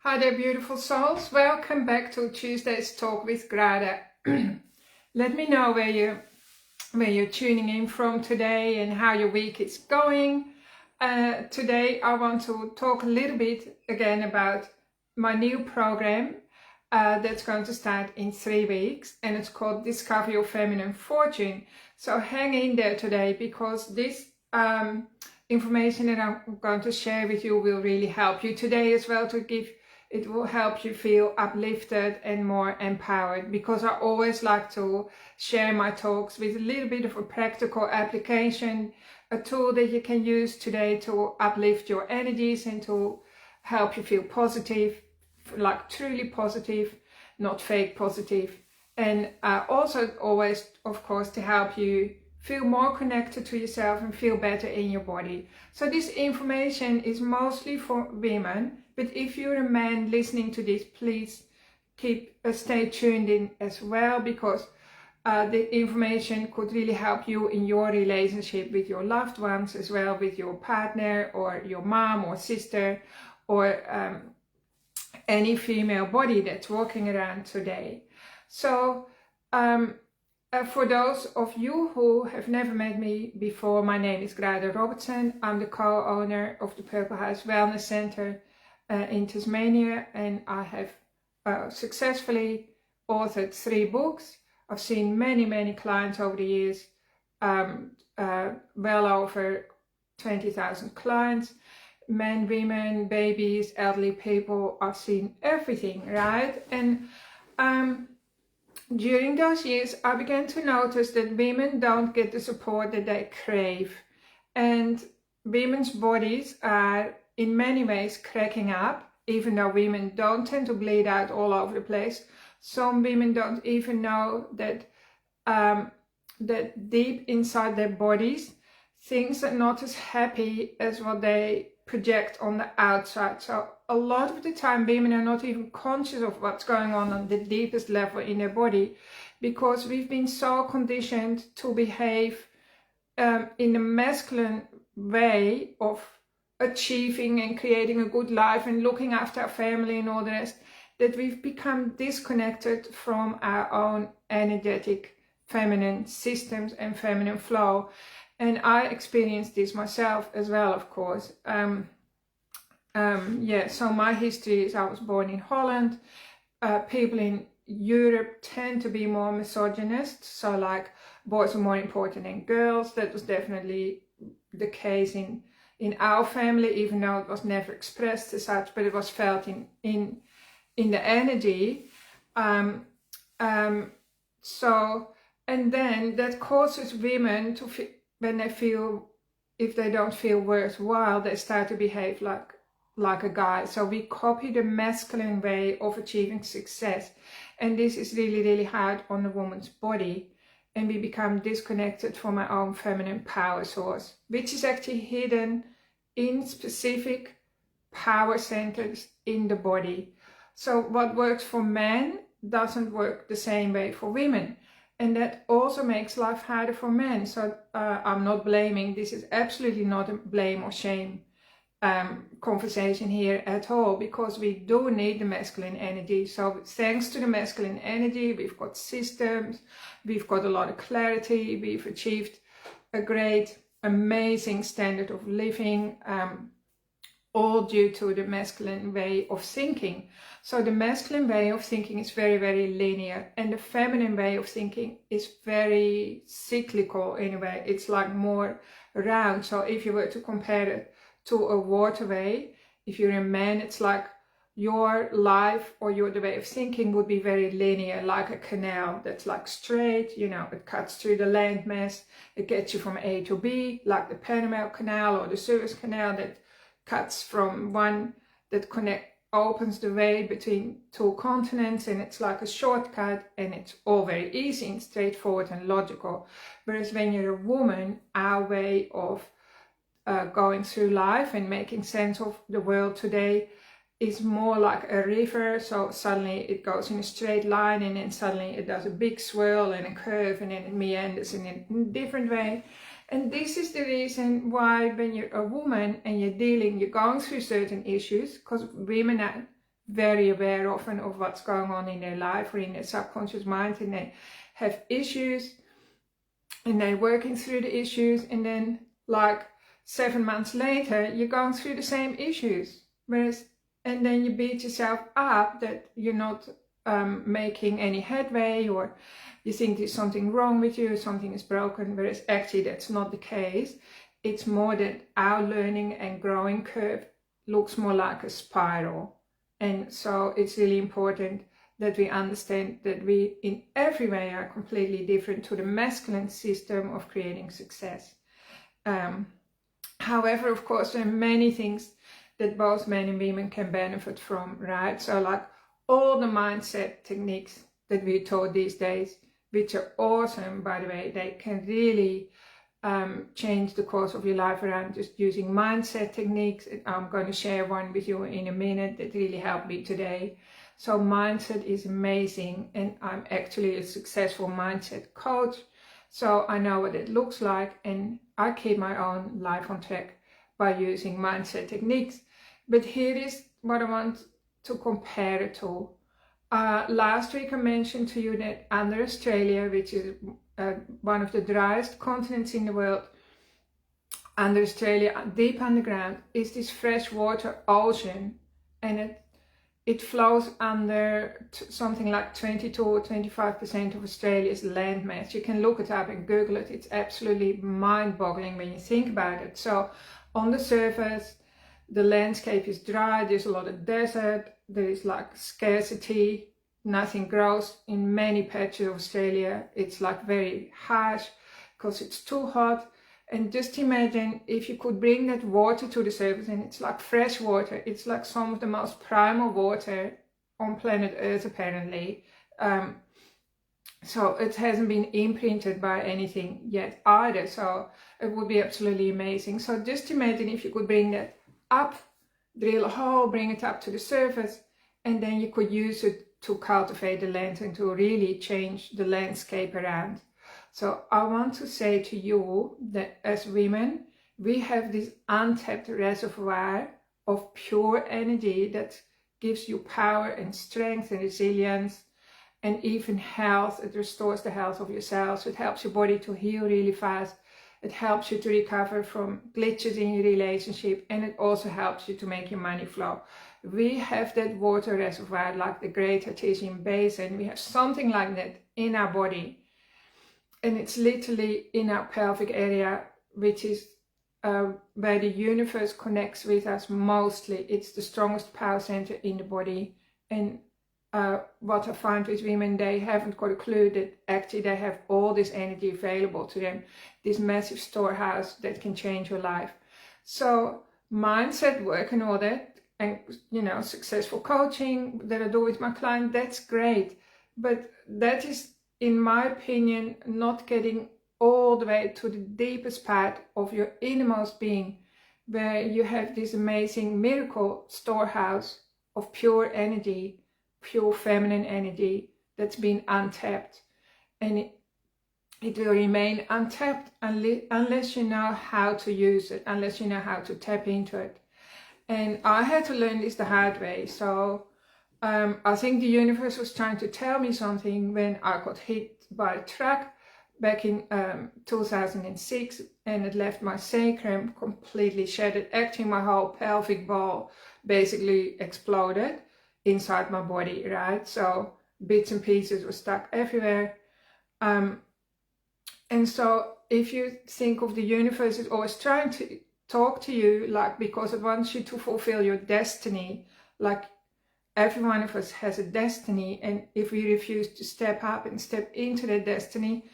Hi there, beautiful souls. Welcome back to Tuesday's Talk with Grada. Let me know where you're tuning in from today and how your week is going. Today I want to talk a little bit again about my new program that's going to start in 3 weeks, and it's called Discover Your Feminine Fortune. So hang in there today, because this information that I'm going to share with you will really help you today as well. It will help you feel uplifted and more empowered, because I always like to share my talks with a little bit of a practical application, a tool that you can use today to uplift your energies and to help you feel positive, like truly positive, not fake positive. And also always, of course, to help you feel more connected to yourself and feel better in your body. So this information is mostly for women, but if you're a man listening to this, please stay tuned in as well, because the information could really help you in your relationship with your loved ones, as well with your partner or your mom or sister or any female body that's walking around today. So for those of you who have never met me before, my name is Grada Robertson. I'm the co-owner of the Purple House Wellness Center in Tasmania, and I have successfully authored 3 books. I've seen many clients over the years, well over 20,000 clients, men, women, babies, elderly people. I've seen everything, right? And during those years, I began to notice that women don't get the support that they crave, and women's bodies are in many ways cracking up. Even though women don't tend to bleed out all over the place, some women don't even know that that deep inside their bodies, things are not as happy as what they project on the outside. So a lot of the time women are not even conscious of what's going on the deepest level in their body, because we've been so conditioned to behave in a masculine way of achieving and creating a good life and looking after our family and all the rest, that we've become disconnected from our own energetic feminine systems and feminine flow. And I experienced this myself as well, of course. So my history is I was born in Holland. People in Europe tend to be more misogynist, so like boys are more important than girls. That was definitely the case in our family, even though it was never expressed as such, but it was felt in the energy. And then that causes women to feel, when they feel, if they don't feel worthwhile, they start to behave like a guy. So we copy the masculine way of achieving success, and this is really hard on the woman's body, and we become disconnected from our own feminine power source, which is actually hidden in specific power centers in the body. So what works for men doesn't work the same way for women, and that also makes life harder for men. So I'm not blaming. This is absolutely not a blame or shame conversation here at all, because we do need the masculine energy. So thanks to the masculine energy, we've got systems, we've got a lot of clarity, we've achieved a great, amazing standard of living, all due to the masculine way of thinking. So the masculine way of thinking is very linear, and the feminine way of thinking is very cyclical in a way. It's like more round. So if you were to compare it to a waterway, if you're a man, it's like your life or the way of thinking would be very linear, like a canal that's like straight, it cuts through the landmass, it gets you from A to B, like the Panama Canal or the Suez Canal that cuts from one, that opens the way between 2 continents, and it's like a shortcut, and it's all very easy and straightforward and logical. Whereas when you're a woman, our way of going through life and making sense of the world today is more like a river. So suddenly it goes in a straight line, and then suddenly it does a big swirl and a curve, and then it meanders in a different way. And this is the reason why when you're a woman and you're going through certain issues, because women are very aware often of what's going on in their life or in their subconscious mind, and they have issues and they're working through the issues, and then like 7 months later you're going through the same issues, and then you beat yourself up that you're not making any headway, or you think there's something wrong with you, something is broken, whereas actually that's not the case. It's more that our learning and growing curve looks more like a spiral. And so it's really important that we understand that we in every way are completely different to the masculine system of creating success. However, of course, there are many things that both men and women can benefit from, right? So like all the mindset techniques that we're taught these days, which are awesome, by the way, they can really change the course of your life around just using mindset techniques. I'm going to share one with you in a minute that really helped me today. So mindset is amazing, and I'm actually a successful mindset coach, so I know what it looks like, and I keep my own life on track by using mindset techniques. But here is what I want to compare it to. Last week I mentioned to you that under Australia, which is one of the driest continents in the world, under Australia, deep underground, is this freshwater ocean, and it flows under something like 22 or 25% of Australia's landmass. You can look it up and Google it. It's absolutely mind-boggling when you think about it. So on the surface, the landscape is dry, there's a lot of desert, there is like scarcity, nothing grows in many patches of Australia. It's like very harsh because it's too hot. And just imagine if you could bring that water to the surface, and it's like fresh water. It's like some of the most primal water on planet Earth, apparently. So it hasn't been imprinted by anything yet either. So it would be absolutely amazing. So just imagine if you could bring that up, drill a hole, bring it up to the surface, and then you could use it to cultivate the land and to really change the landscape around. So I want to say to you that as women, we have this untapped reservoir of pure energy that gives you power and strength and resilience and even health. It restores the health of your cells. It helps your body to heal really fast. It helps you to recover from glitches in your relationship, and it also helps you to make your money flow. We have that water reservoir like the Great Artesian Basin. We have something like that in our body. And it's literally in our pelvic area, which is where the universe connects with us mostly. It's the strongest power center in the body. And what I find with women, they haven't got a clue that actually they have all this energy available to them, this massive storehouse that can change your life. So mindset work and all that, and successful coaching that I do with my client, that's great. But that is, in my opinion, not getting all the way to the deepest part of your innermost being, where you have this amazing miracle storehouse of pure energy, pure feminine energy that's been untapped. And it will remain untapped unless you know how to use it, unless you know how to tap into it. And I had to learn this the hard way. So I think the universe was trying to tell me something when I got hit by a truck back in 2006, and it left my sacrum completely shattered. Actually, my whole pelvic ball basically exploded inside my body, right? So bits and pieces were stuck everywhere. And so if you think of the universe, it's always trying to talk to you, like, because it wants you to fulfill your destiny. Like, every one of us has a destiny, and if we refuse to step up and step into that destiny,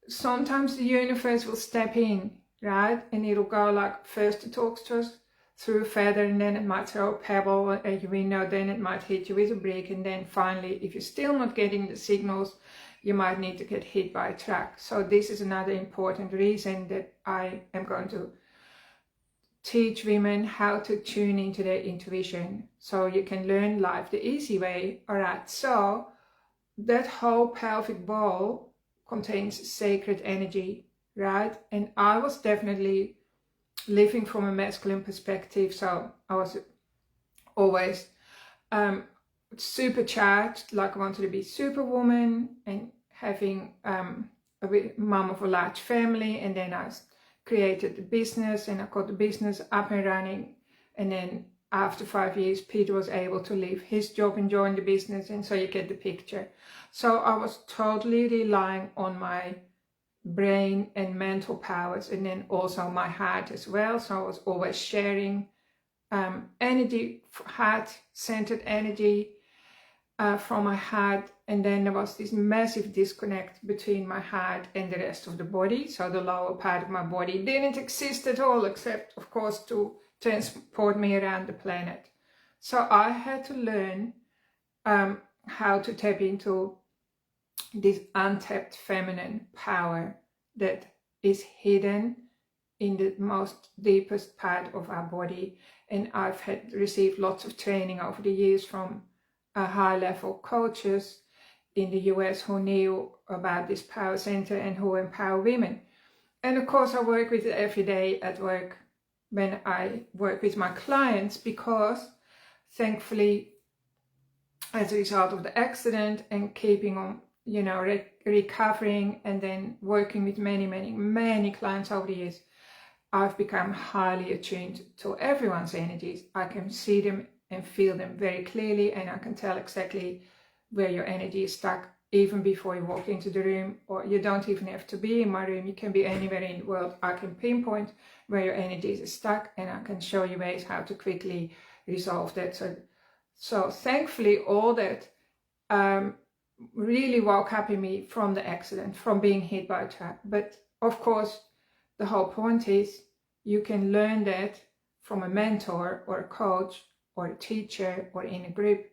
sometimes the universe will step in, right? And it'll go like, first it talks to us through a feather, and then it might throw a pebble at your window, then it might hit you with a brick, and then finally, if you're still not getting the signals, you might need to get hit by a truck. So this is another important reason that I am going to teach women how to tune into their intuition, so you can learn life the easy way. All right, so that whole pelvic ball contains sacred energy, right? And I was definitely living from a masculine perspective, so I was always supercharged, like I wanted to be superwoman and having a mum of a large family. And then I created the business and I got the business up and running. And then after 5 years, Peter was able to leave his job and join the business. And so you get the picture. So I was totally relying on my brain and mental powers, and then also my heart as well. So I was always sharing energy, heart-centered energy from my heart. And then there was this massive disconnect between my heart and the rest of the body. So the lower part of my body didn't exist at all, except of course to transport me around the planet. So I had to learn how to tap into this untapped feminine power that is hidden in the most deepest part of our body. And I've received lots of training over the years from high-level coaches in the US who knew about this power center and who empower women. And of course I work with it every day at work when I work with my clients, because thankfully, as a result of the accident and keeping on, you know, recovering and then working with many clients over the years, I've become highly attuned to everyone's energies. I can see them and feel them very clearly, and I can tell exactly where your energy is stuck even before you walk into the room. Or you don't even have to be in my room, you can be anywhere in the world. I can pinpoint where your energy is stuck, and I can show you ways how to quickly resolve that. So thankfully all that really woke up in me from the accident, from being hit by a truck. But of course, the whole point is you can learn that from a mentor or a coach or a teacher or in a group.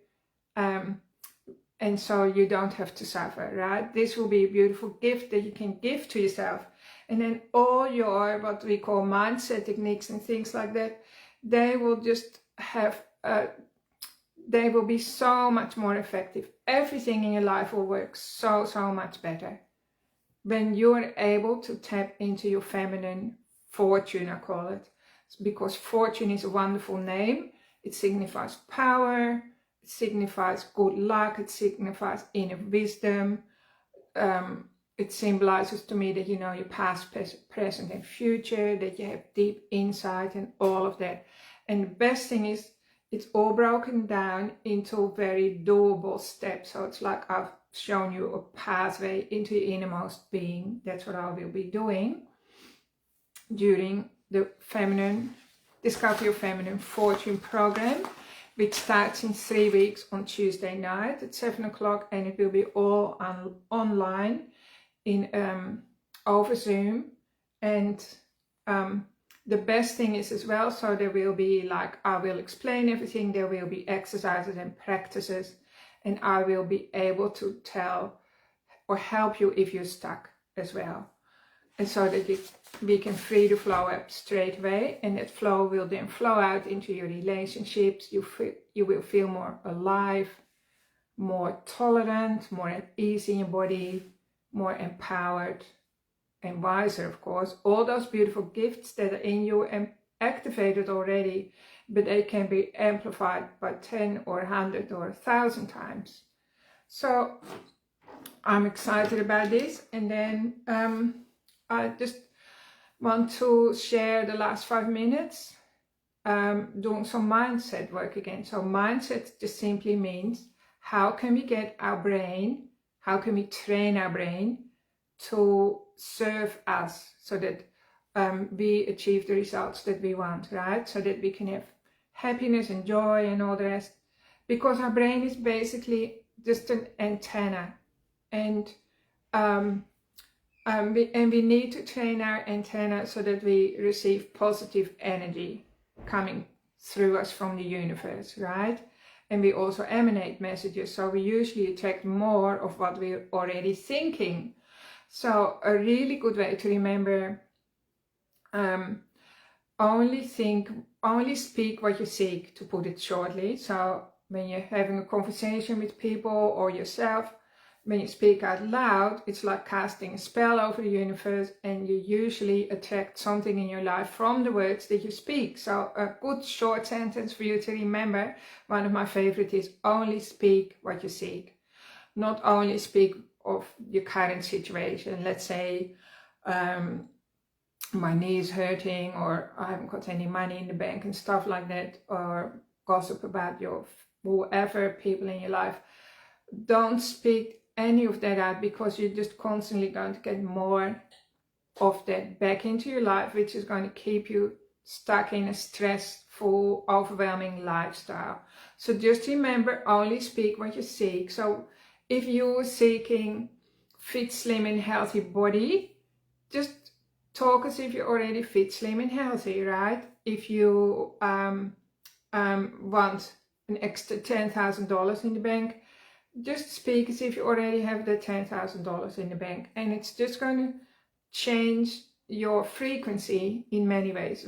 And so you don't have to suffer, right? This will be a beautiful gift that you can give to yourself. And then all your, what we call mindset techniques and things like that, they will just have, they will be so much more effective. Everything in your life will work so much better when you're able to tap into your feminine fortune, I call it. Because fortune is a wonderful name. It signifies power, it signifies good luck, it signifies inner wisdom. It symbolizes to me that you know your past, present and future, that you have deep insight and all of that. And the best thing is, it's all broken down into very doable steps. So it's like I've shown you a pathway into your innermost being. That's what I will be doing during the Discover Your Feminine Fortune program, which starts in 3 weeks on Tuesday night at 7 o'clock, and it will be all online in over Zoom. And the best thing is as well, so there will be, like, I will explain everything, there will be exercises and practices, and I will be able to tell or help you if you're stuck as well. And so that we can free the flow up straight away, and that flow will then flow out into your relationships. You will feel more alive, more tolerant, more at ease in your body, more empowered and wiser, of course. All those beautiful gifts that are in you and activated already, but they can be amplified by 10 or 100 or 1,000 times. So I'm excited about this. And then I just want to share the last 5 minutes doing some mindset work again. So mindset just simply means, how can we get our brain, how can we train our brain to serve us so that we achieve the results that we want, right? So that we can have happiness and joy and all the rest. Because our brain is basically just an antenna, and we need to train our antenna so that we receive positive energy coming through us from the universe, right? And we also emanate messages, so we usually attract more of what we're already thinking. So a really good way to remember, only speak what you seek, to put it shortly. So when you're having a conversation with people or yourself, when you speak out loud, it's like casting a spell over the universe, and you usually attract something in your life from the words that you speak. So a good short sentence for you to remember, one of my favorite, is only speak what you seek. Not only speak of your current situation. Let's say my knee is hurting, or I haven't got any money in the bank and stuff like that, or gossip about your whoever people in your life. Don't speak any of that out, because you're just constantly going to get more of that back into your life, which is going to keep you stuck in a stressful, overwhelming lifestyle. So just remember, only speak what you seek. So if you're seeking fit, slim and healthy body, just talk as if you're already fit, slim and healthy, right? If you want an extra $10,000 in the bank, just speak as if you already have the $10,000 in the bank, and it's just going to change your frequency in many ways.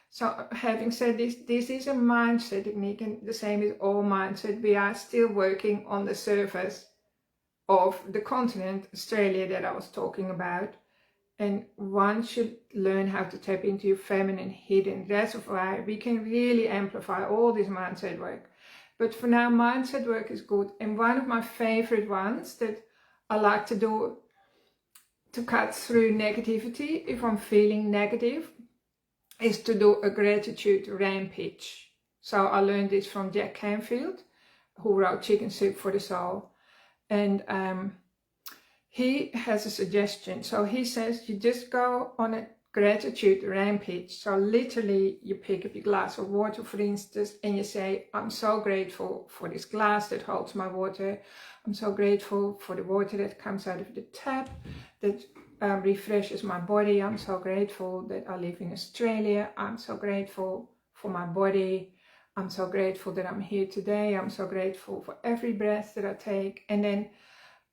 So having said this, this is a mindset technique, and the same is all mindset. We are still working on the surface of the continent, Australia, that I was talking about. And one should learn how to tap into your feminine hidden reservoir. We can really amplify all this mindset work. But for now, mindset work is good. And one of my favorite ones that I like to do to cut through negativity, if I'm feeling negative, is to do a gratitude rampage. So I learned this from Jack Canfield, who wrote Chicken Soup for the Soul. And he has a suggestion. So he says you just go on a gratitude rampage. So literally you pick up your glass of water, for instance, and you say, I'm so grateful for this glass that holds my water. I'm so grateful for the water that comes out of the tap that refreshes my body. I'm so grateful that I live in Australia. I'm so grateful for my body. I'm so grateful that I'm here today. I'm so grateful for every breath that I take. And then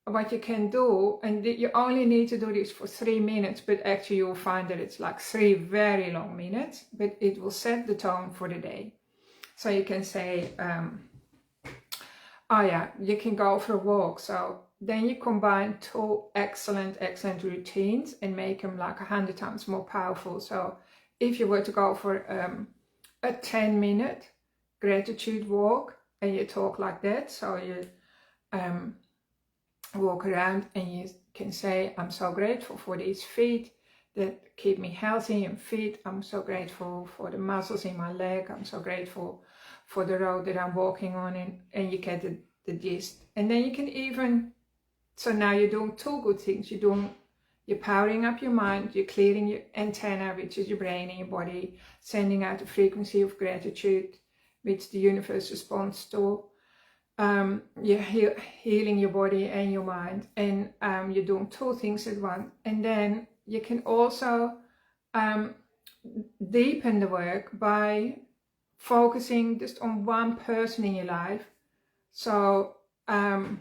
what you can do, and you only need to do this for 3 minutes, but actually you'll find that it's like 3 very long minutes, but it will set the tone for the day. So you can say, oh yeah, you can go for a walk. So then you combine 2 excellent routines and make them like 100 times more powerful. So if you were to go for a 10-minute gratitude walk, and you talk like that, so you walk around and you can say, I'm so grateful for these feet that keep me healthy and fit. I'm so grateful for the muscles in my leg. I'm so grateful for the road that I'm walking on, and you get the gist. And then you can even, so now you're doing 2 good things. You're powering up your mind, you're clearing your antenna, which is your brain and your body, sending out a frequency of gratitude, which the universe responds to. You're healing your body and your mind, and you're doing 2 things at once. And then you can also deepen the work by focusing just on one person in your life, so that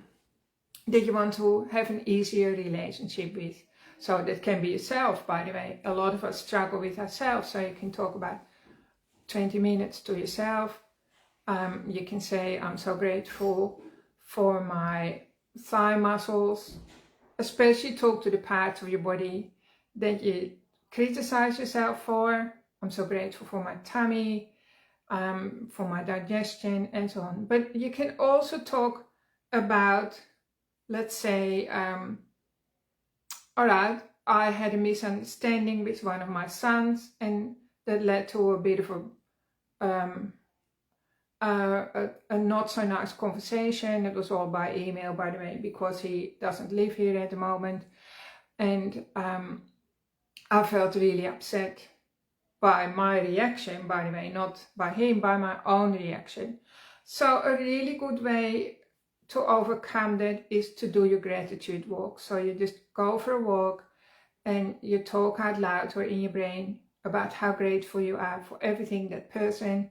you want to have an easier relationship with. So that can be yourself, by the way. A lot of us struggle with ourselves, so you can talk about 20 minutes to yourself. You can say, I'm so grateful for my thigh muscles, especially talk to the parts of your body that you criticize yourself for. I'm so grateful for my tummy, for my digestion, and so on. But you can also talk about, let's say, all right, I had a misunderstanding with one of my sons, and that led to a bit of a not so nice conversation. It was all by email, by the way, because he doesn't live here at the moment. And I felt really upset by my reaction, by the way, not by him, by my own reaction. So a really good way to overcome that is to do your gratitude walk. So you just go for a walk and you talk out loud or in your brain about how grateful you are for everything that person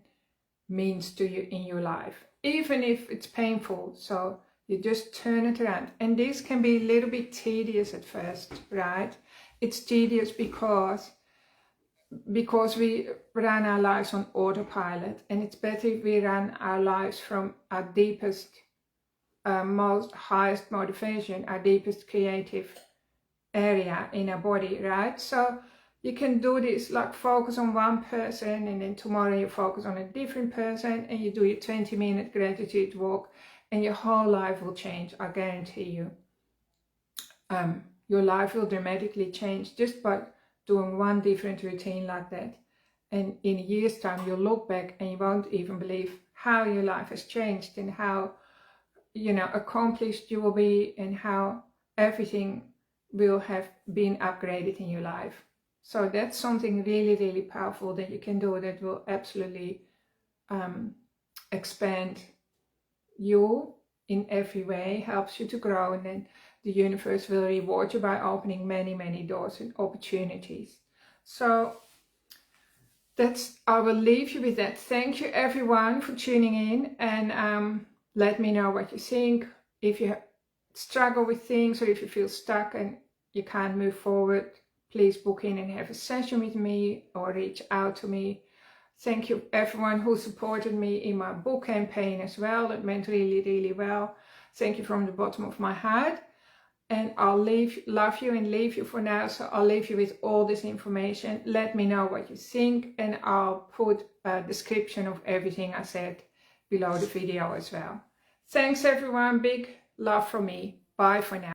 means to you in your life, even if it's painful. So you just turn it around. And this can be a little bit tedious at first, right? It's tedious because we run our lives on autopilot, and it's better if we run our lives from our deepest most highest motivation, our deepest creative area in our body, right? So you can do this, like focus on one person, and then tomorrow you focus on a different person, and you do your 20-minute gratitude walk, and your whole life will change. I guarantee you. Your life will dramatically change just by doing one different routine like that. And in a year's time, you'll look back and you won't even believe how your life has changed, and how, you know, accomplished you will be, and how everything will have been upgraded in your life. So that's something really, really powerful that you can do, that will absolutely expand you in every way, helps you to grow, and then the universe will reward you by opening many, many doors and opportunities. So I will leave you with that. Thank you everyone for tuning in, and let me know what you think. If you struggle with things, or if you feel stuck and you can't move forward, please book in and have a session with me, or reach out to me. Thank you everyone who supported me in my book campaign as well. It meant really, really well. Thank you from the bottom of my heart. And I'll love you and leave you for now. So I'll leave you with all this information. Let me know what you think, and I'll put a description of everything I said below the video as well. Thanks everyone. Big love from me. Bye for now.